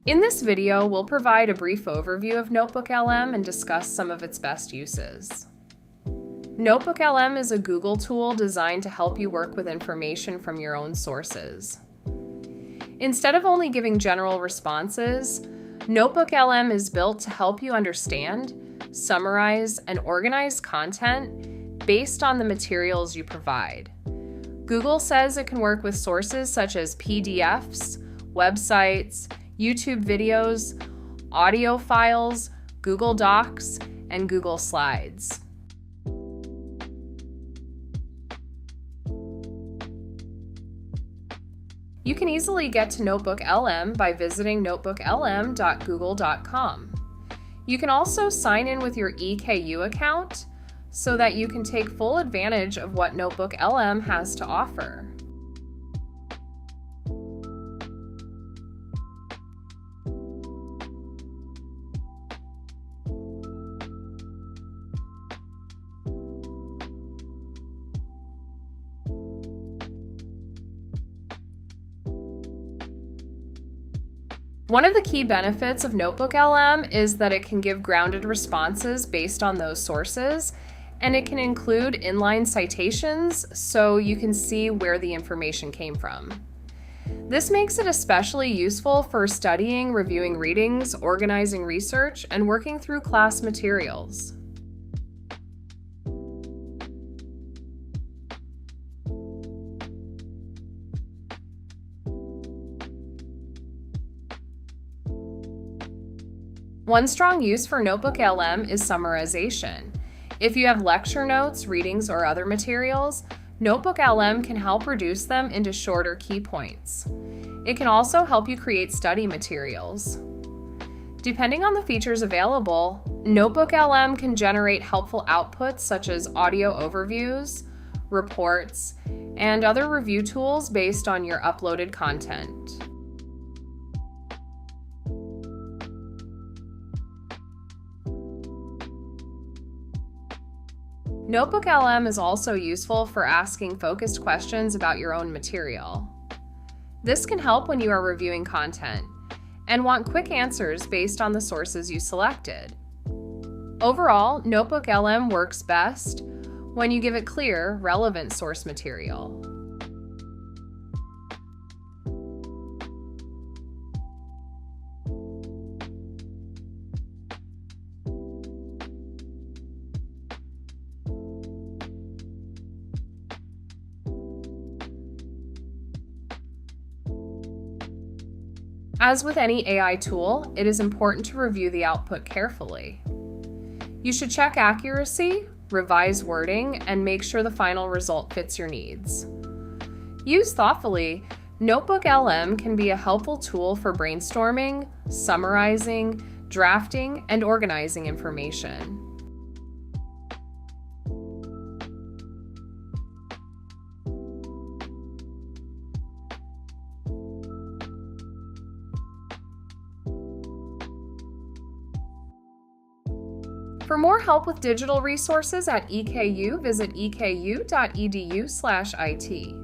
In this video, we'll provide a brief overview of NotebookLM and discuss some of its best uses. NotebookLM is a Google tool designed to help you work with information from your own sources. Instead of only giving general responses, NotebookLM is built to help you understand, summarize, and organize content based on the materials you provide. Google says it can work with sources such as PDFs, websites, YouTube videos, audio files, Google Docs, and Google Slides. You can easily get to NotebookLM by visiting notebooklm.google.com. You can also sign in with your EKU account so that you can take full advantage of what NotebookLM has to offer. One of the key benefits of NotebookLM is that it can give grounded responses based on those sources, and it can include inline citations so you can see where the information came from. This makes it especially useful for studying, reviewing readings, organizing research, and working through class materials. One strong use for NotebookLM is summarization. If you have lecture notes, readings, or other materials, NotebookLM can help reduce them into shorter key points. It can also help you create study materials. Depending on the features available, NotebookLM can generate helpful outputs such as audio overviews, reports, and other review tools based on your uploaded content. NotebookLM is also useful for asking focused questions about your own material. This can help when you are reviewing content and want quick answers based on the sources you selected. Overall, NotebookLM works best when you give it clear, relevant source material. As with any AI tool, it is important to review the output carefully. You should check accuracy, revise wording, and make sure the final result fits your needs. Used thoughtfully, NotebookLM can be a helpful tool for brainstorming, summarizing, drafting, and organizing information. For more help with digital resources at EKU, visit eku.edu/it.